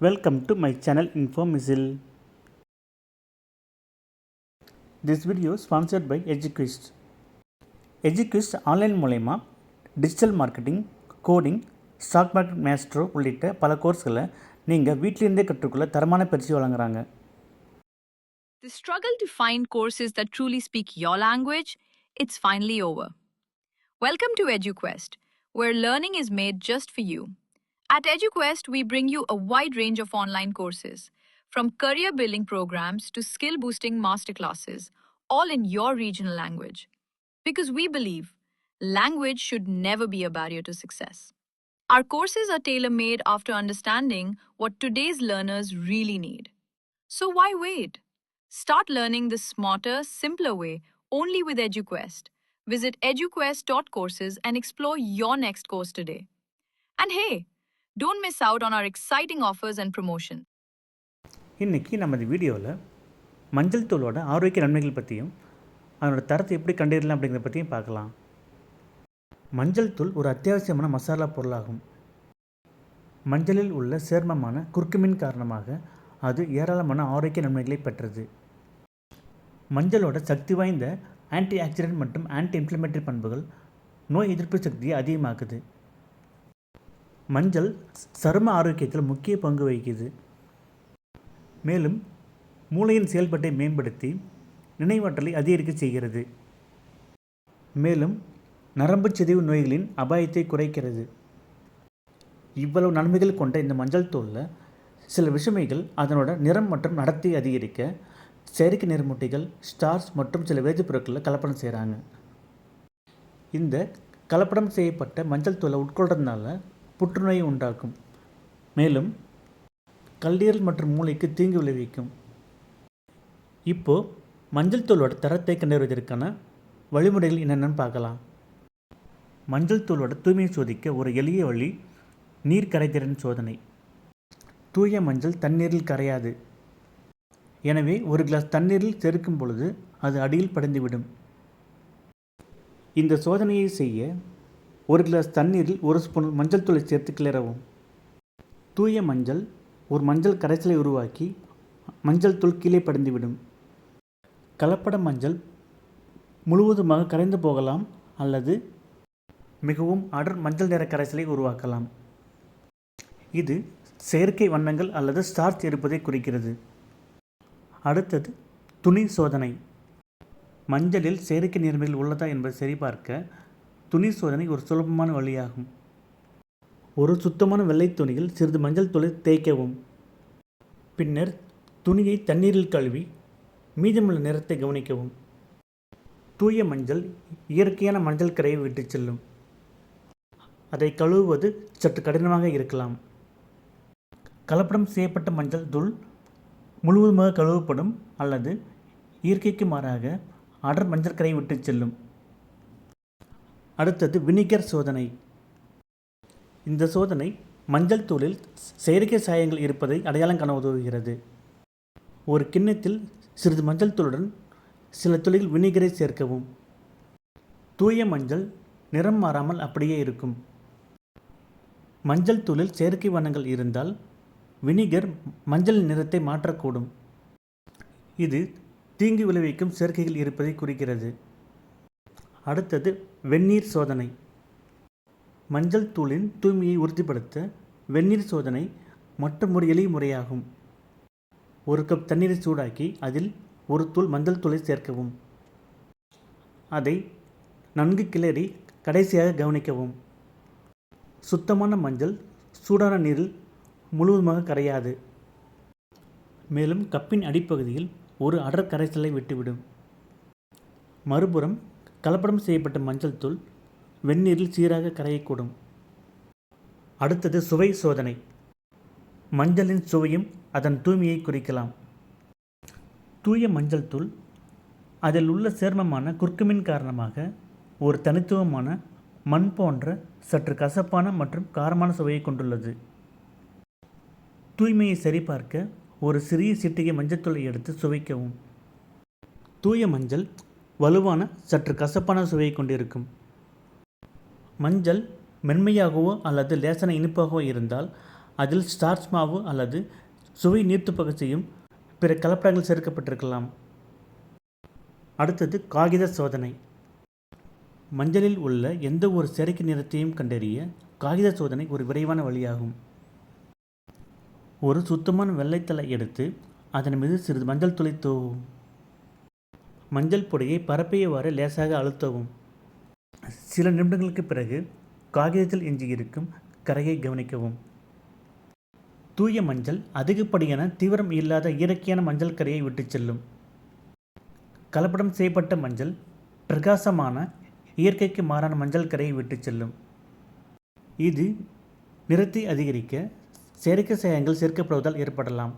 Welcome to my channel Info Missile. This video is sponsored by EduQuest. EduQuest online மூலமா digital marketing, coding, stock market maestro உள்ளிட்ட பல கோர்ஸ்களை நீங்கள் வீட்டிலிருந்தே கற்றுக்கொள்ள தரமான பயிற்சி வழங்குறாங்க. The struggle to find courses that truly speak your language, it's finally over. Welcome to EduQuest, where learning is made just for you. At EduQuest, we bring you a wide range of online courses, from career building programs to skill boosting masterclasses, all in your regional language. Because we believe language should never be a barrier to success. Our courses are tailor made after understanding what today's learners really need. So why wait? Start learning the smarter, simpler way only with EduQuest. Visit eduquest.courses and explore your next course today. And hey, don't miss out on our exciting offers and promotions. இன்றைக்கி நமது வீடியோவில் மஞ்சள் தூளோட ஆரோக்கிய நன்மைகள் பற்றியும் அதனோட தரத்தை எப்படி கண்டறியலாம் அப்படிங்கிறத பற்றியும் பார்க்கலாம். மஞ்சள் தூள் ஒரு அத்தியாவசியமான மசாலா பொருளாகும். மஞ்சளில் உள்ள சேர்மமான குர்குமின் காரணமாக அது ஏராளமான ஆரோக்கிய நன்மைகளை பெற்றது. மஞ்சளோட சக்தி வாய்ந்த ஆன்டி ஆக்சிடென்ட் மற்றும் ஆன்டி இன்ஃப்ளமேட்டரி பண்புகள் நோய் எதிர்ப்பு சக்தியை அதிகமாக்குது. மஞ்சள் சரும ஆரோக்கியத்தில் முக்கிய பங்கு வகிக்குது. மேலும் மூளையின் செயல்பாட்டை மேம்படுத்தி நினைவாற்றலை அதிகரிக்க செய்கிறது. மேலும் நரம்பு சிதைவு நோய்களின் அபாயத்தை குறைக்கிறது. இவ்வளவு நன்மைகள் கொண்ட இந்த மஞ்சள் தூளில் சில விஷமைகள் அதனோட நிறம் மற்றும் நடத்தை அதிகரிக்க செயற்கை நிறமூட்டிகள், ஸ்டார்ச் மற்றும் சில வேதிப்பொருட்களில் கலப்படம் செய்கிறாங்க. இந்த கலப்படம் செய்யப்பட்ட மஞ்சள் தூளை உட்கொள்றதுனால புற்றுநோயை உண்டாக்கும். மேலும் கல்லீரல் மற்றும் மூளைக்கு தீங்கு விளைவிக்கும். இப்போது மஞ்சள் தூளோட தரத்தை கண்டறிவதற்கான வழிமுறைகள் என்னென்னு பார்க்கலாம். மஞ்சள் தூளோட தூய்மையை சோதிக்க ஒரு எளிய வழி நீர் கரைதிறன் சோதனை. தூய மஞ்சள் தண்ணீரில் கரையாது. எனவே ஒரு கிளாஸ் தண்ணீரில் சேர்க்கும் பொழுது அது அடியில் படிந்துவிடும். இந்த சோதனையை செய்ய ஒரு கிளாஸ் தண்ணீரில் ஒரு ஸ்பூன் மஞ்சள் தூளை சேர்த்து கிளறவும். தூய மஞ்சள் ஒரு மஞ்சள் கரைசலை உருவாக்கி மஞ்சள் தூள் கீழே படிந்துவிடும். கலப்பட மஞ்சள் முழுவதுமாக கரைந்து போகலாம் அல்லது மிகவும் அடர் மஞ்சள் நிற கரைசலை உருவாக்கலாம். இது செயற்கை வண்ணங்கள் அல்லது ஸ்டார்ச் இருப்பதை குறிக்கிறது. அடுத்தது துணி சோதனை. மஞ்சளில் செயற்கை நீர்மைகள் உள்ளதா என்பதை சரிபார்க்க துணி சோதனை ஒரு சுலபமான வழியாகும். ஒரு சுத்தமான வெள்ளை துணியில் சிறிது மஞ்சள் தூளை தேய்க்கவும். பின்னர் துணியை தண்ணீரில் கழுவி மீதமுள்ள நிறத்தை கவனிக்கவும். தூய மஞ்சள் இயற்கையான மஞ்சள் கரையை விட்டு செல்லும். அதை கழுவுவது சற்று கடினமாக இருக்கலாம். கலப்படம் செய்யப்பட்ட மஞ்சள் தூள் முழுவதுமாக கழுவப்படும் அல்லது இயற்கைக்கு மாறாக அடர் மஞ்சள் கரையை விட்டு செல்லும். அடுத்தது வினிகர் சோதனை. இந்த சோதனை மஞ்சள் தூளில் செயற்கை சாயங்கள் இருப்பதை அடையாளம் காண உதவுகிறது. ஒரு கிண்ணத்தில் சிறிது மஞ்சள் தூளுடன் சில துளிகள் வினிகரை சேர்க்கவும். தூய மஞ்சள் நிறம் மாறாமல் அப்படியே இருக்கும். மஞ்சள் தூளில் செயற்கை வண்ணங்கள் இருந்தால் வினிகர் மஞ்சள் நிறத்தை மாற்றக்கூடும். இது தீங்கு விளைவிக்கும் சேர்க்கைகள் இருப்பதை குறிக்கிறது. அடுத்தது வெந்நீர் சோதனை. மஞ்சள் தூளின் தூய்மையை உறுதிப்படுத்த வெந்நீர் சோதனை மற்றும் ஒரு எளிய முறையாகும். ஒரு கப் தண்ணீரை சூடாக்கி அதில் ஒரு தூள் மஞ்சள் தூளை சேர்க்கவும். அதை நன்கு கிளறி கடைசியாக கவனிக்கவும். சுத்தமான மஞ்சள் சூடான நீரில் முழுவதுமாக கரையாது. மேலும் கப்பின் அடிப்பகுதியில் ஒரு அடர் கரைசலை விட்டுவிடும். மறுபுறம் கலப்படம் செய்யப்பட்ட மஞ்சள் தூள் வெந்நீரில் சீராக கரையக்கூடும். அடுத்தது சுவை சோதனை. மஞ்சளின் சுவையும் அதன் தூய்மையை குறிக்கலாம். தூய மஞ்சள் தூள் அதில் உள்ள சேர்மமான குர்குமின் காரணமாக ஒரு தனித்துவமான மண் போன்ற சற்று கசப்பான மற்றும் காரமான சுவையை கொண்டுள்ளது. தூய்மையை சரிபார்க்க ஒரு சிறிய சிட்டிகை மஞ்சத்தூளை எடுத்து சுவைக்கவும். தூய மஞ்சள் வலுவான சற்று கசப்பான சுவையை கொண்டிருக்கும். மஞ்சள் மென்மையாகவோ அல்லது லேசான இனிப்பாகவோ இருந்தால் அதில் ஸ்டார்ச் மாவு அல்லது சுவை நீர்த்துப்பக செய்யும் பிற கலப்படங்கள் சேர்க்கப்பட்டிருக்கலாம். அடுத்தது காகித சோதனை. மஞ்சளில் உள்ள எந்த ஒரு செயற்கை நிறத்தையும் கண்டறிய காகித சோதனை ஒரு விரைவான வழியாகும். ஒரு சுத்தமான வெள்ளைத்தலை எடுத்து அதன் மீது சிறிது மஞ்சள் தூளை தூவும். மஞ்சள் பொடியை பரப்பியவாறு லேசாக அழுத்தவும். சில நிமிடங்களுக்கு பிறகு காகிதத்தில் எஞ்சியிருக்கும் கரையை கவனிக்கவும். தூய மஞ்சள் அதிகப்படியான தீவிரம் இல்லாத இயற்கையான மஞ்சள் கரையை விட்டு செல்லும். கலப்படம் செய்யப்பட்ட மஞ்சள் பிரகாசமான இயற்கைக்கு மாறான மஞ்சள் கரையை விட்டு செல்லும். இது நிறத்தை அதிகரிக்க செயற்கை சாயங்கள் சேர்க்கப்படுவதால் ஏற்படலாம்.